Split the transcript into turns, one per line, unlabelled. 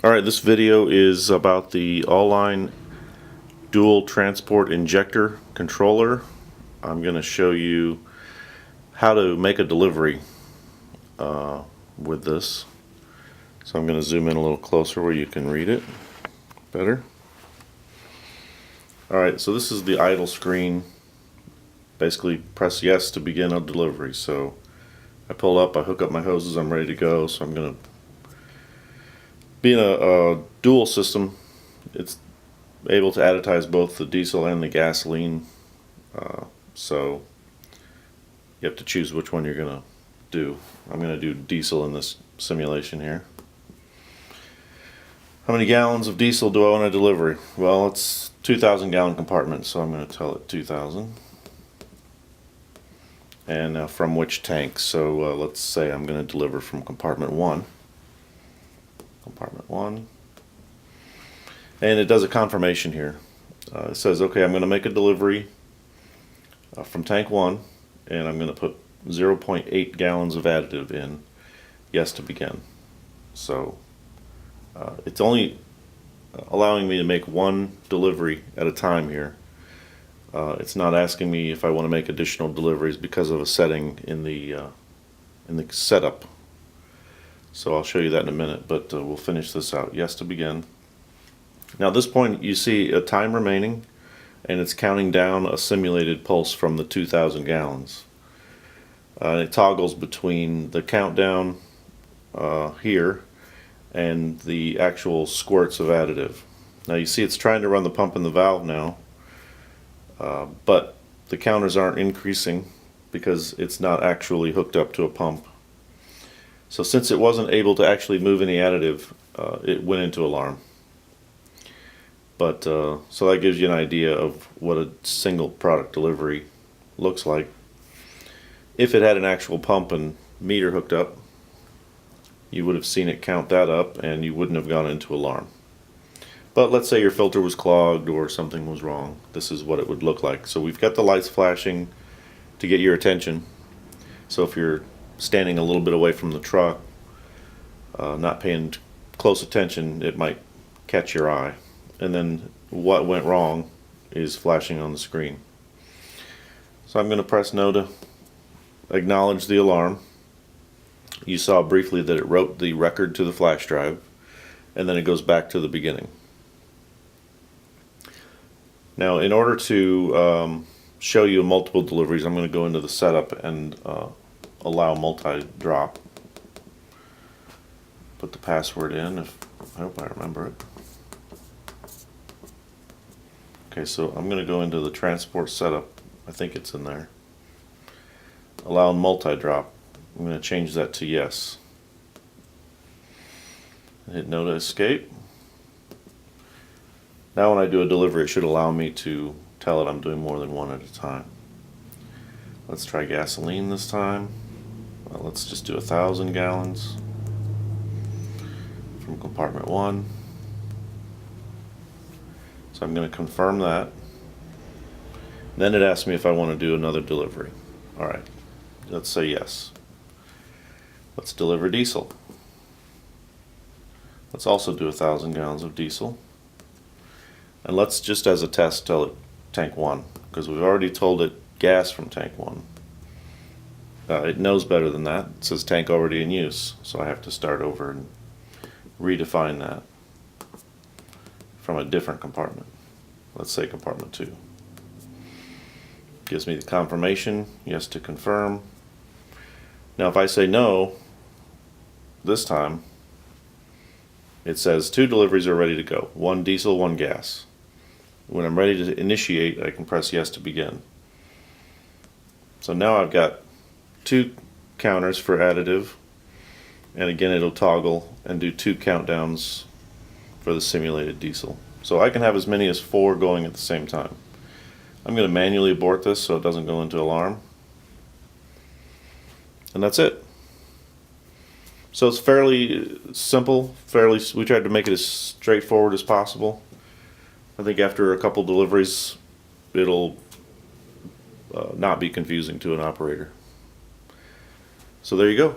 Alright, this video is about the All-Line Dual Transport Injector Controller. I'm going to show you how to make a delivery with this. So I'm going to zoom in a little closer where you can read it better. Alright, so this is the idle screen. Basically press yes to begin a delivery. So I pull up, I hook up my hoses, I'm ready to go. So I'm going to, being a dual system, it's able to additize both the diesel and the gasoline, so you have to choose which one you're going to do. I'm going to do diesel in this simulation here. How many gallons of diesel do I want to deliver? Well, it's 2,000 gallon compartment, so I'm going to tell it 2,000. And from which tank? So let's say I'm going to deliver from compartment 1. Compartment 1. And it does a confirmation here. It says, okay, I'm going to make a delivery from tank 1, and I'm going to put 0.8 gallons of additive in. Yes to begin. So it's only allowing me to make one delivery at a time here. It's not asking me if I want to make additional deliveries because of a setting in the setup. So I'll show you that in a minute, but we'll finish this out. Yes to begin. Now at this point you see a time remaining, and it's counting down a simulated pulse from the 2,000 gallons. It toggles between the countdown here and the actual squirts of additive. Now you see it's trying to run the pump and the valve now, but the counters aren't increasing because it's not actually hooked up to a pump. So since it wasn't able to actually move any additive, it went into alarm. But so that gives you an idea of what a single product delivery looks like. If it had an actual pump and meter hooked up, you would have seen it count that up and you wouldn't have gone into alarm. But let's say your filter was clogged or something was wrong. This is what it would look like. So we've got the lights flashing to get your attention. So if you're standing a little bit away from the truck, not paying close attention, it might catch your eye. And then what went wrong is flashing on the screen. So I'm going to press no to acknowledge the alarm. You saw briefly that it wrote the record to the flash drive, and then it goes back to the beginning. Now in order to show you multiple deliveries, I'm going to go into the setup and allow multi-drop. Put the password in, I hope I remember it. Okay, so I'm going to go into the transport setup. I think it's in there. Allow multi-drop. I'm going to change that to yes. Hit no to escape. Now when I do a delivery, it should allow me to tell it I'm doing more than one at a time. Let's try gasoline this time. Well, let's just do 1,000 gallons from compartment 1. So I'm going to confirm that. Then it asks me if I want to do another delivery. Alright, let's say yes. Let's deliver diesel. Let's also do 1,000 gallons of diesel. And let's just as a test tell it tank 1, because we've already told it gas from tank 1. It knows better than that. It says tank already in use, so I have to start over and redefine that from a different compartment. Let's say compartment 2. Gives me the confirmation, yes to confirm. Now if I say no, this time it says 2 deliveries are ready to go. 1 diesel, 1 gas. When I'm ready to initiate, I can press yes to begin. So now I've got 2 counters for additive, and again it'll toggle and do 2 countdowns for the simulated diesel. So I can have as many as 4 going at the same time. I'm going to manually abort this so it doesn't go into alarm. And that's it. So it's fairly simple, we tried to make it as straightforward as possible. I think after a couple deliveries it'll not be confusing to an operator. So there you go.